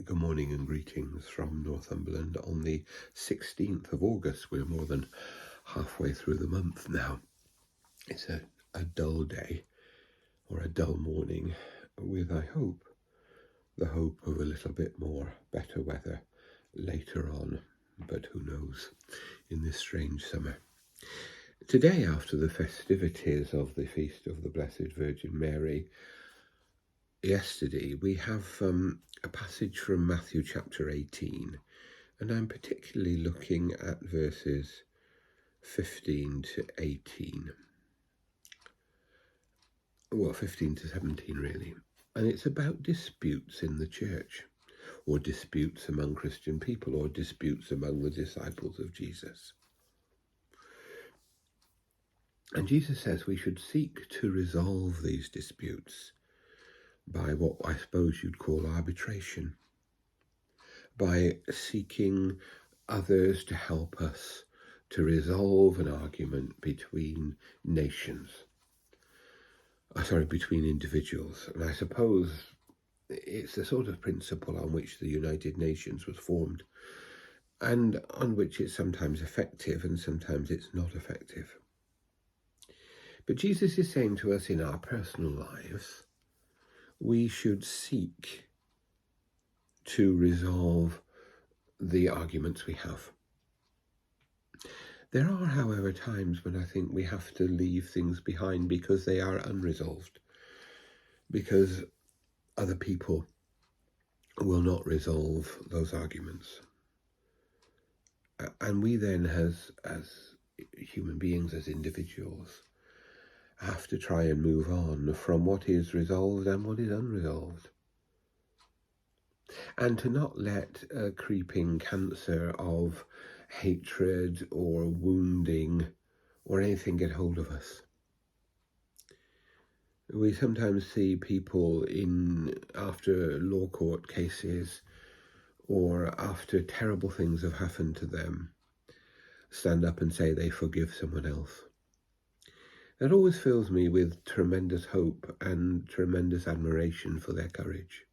Good morning and greetings from Northumberland on the 16th of August. We're more than halfway through the month now. It's a dull day or a dull morning with, I hope, the hope of a little bit more better weather later on, but who knows, in this strange summer. Today, after the festivities of the Feast of the Blessed Virgin Mary, yesterday, we have a passage from Matthew chapter 18, and I'm particularly looking at verses 15 to 18. Well, 15 to 17 really. And it's about disputes in the church, or disputes among Christian people, or disputes among the disciples of Jesus. And Jesus says we should seek to resolve these disputes by what I suppose you'd call arbitration, by seeking others to help us to resolve an argument between between individuals. And I suppose it's the sort of principle on which the United Nations was formed, and on which it's sometimes effective and sometimes it's not effective. But Jesus is saying to us in our personal lives, we should seek to resolve the arguments we have. There are, however, times when I think we have to leave things behind because they are unresolved, because other people will not resolve those arguments. And we then, as human beings, as individuals, have to try and move on from what is resolved and what is unresolved. And to not let a creeping cancer of hatred or wounding or anything get hold of us. We sometimes see people after law court cases or after terrible things have happened to them, stand up and say they forgive someone else. That always fills me with tremendous hope and tremendous admiration for their courage.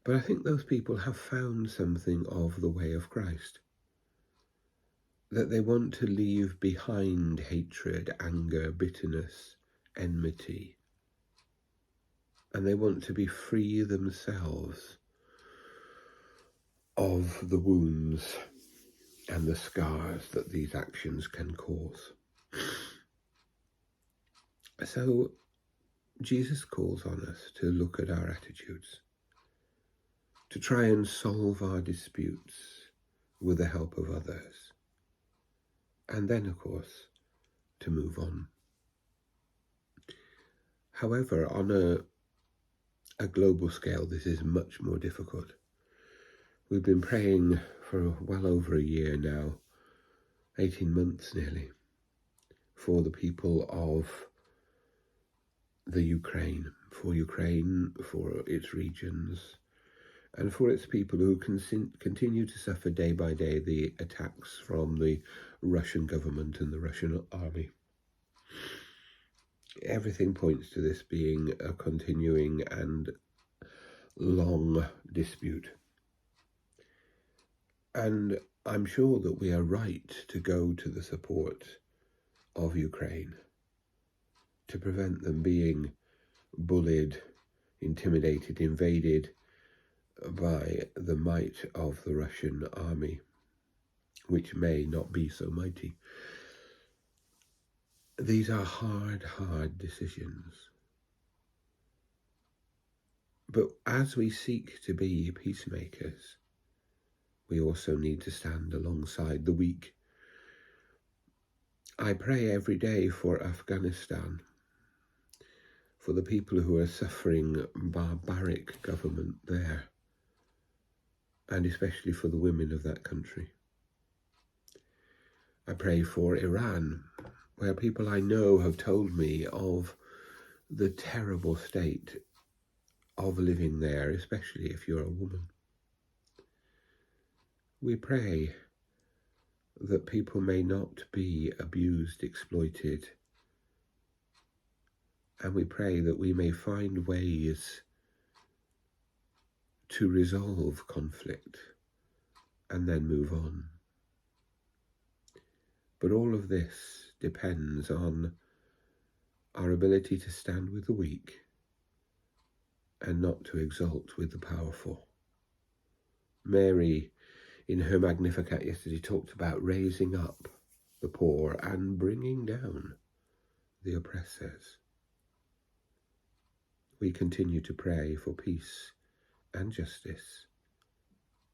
But I think those people have found something of the way of Christ, that they want to leave behind hatred, anger, bitterness, enmity, and they want to be free themselves of the wounds and the scars that these actions can cause. So Jesus calls on us to look at our attitudes, to try and solve our disputes with the help of others, and then, of course, to move on. However, on a global scale, this is much more difficult. We've been praying for well over a year now, 18 months nearly, for the people of the Ukraine, for its regions, and for its people who continue to suffer day by day the attacks from the Russian government and the Russian army. Everything points to this being a continuing and long dispute. And I'm sure that we are right to go to the support of Ukraine, to prevent them being bullied, intimidated, invaded by the might of the Russian army, which may not be so mighty. These are hard decisions. But as we seek to be peacemakers, we also need to stand alongside the weak. I pray every day for Afghanistan, for the people who are suffering barbaric government there, and especially for the women of that country. I pray for Iran, where people I know have told me of the terrible state of living there, especially if you're a woman. We pray that people may not be abused, exploited, and we pray that we may find ways to resolve conflict and then move on. But all of this depends on our ability to stand with the weak and not to exult with the powerful. Mary, in her Magnificat yesterday, talked about raising up the poor and bringing down the oppressors. We continue to pray for peace and justice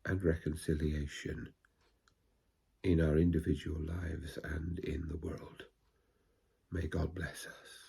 and reconciliation in our individual lives and in the world. May God bless us.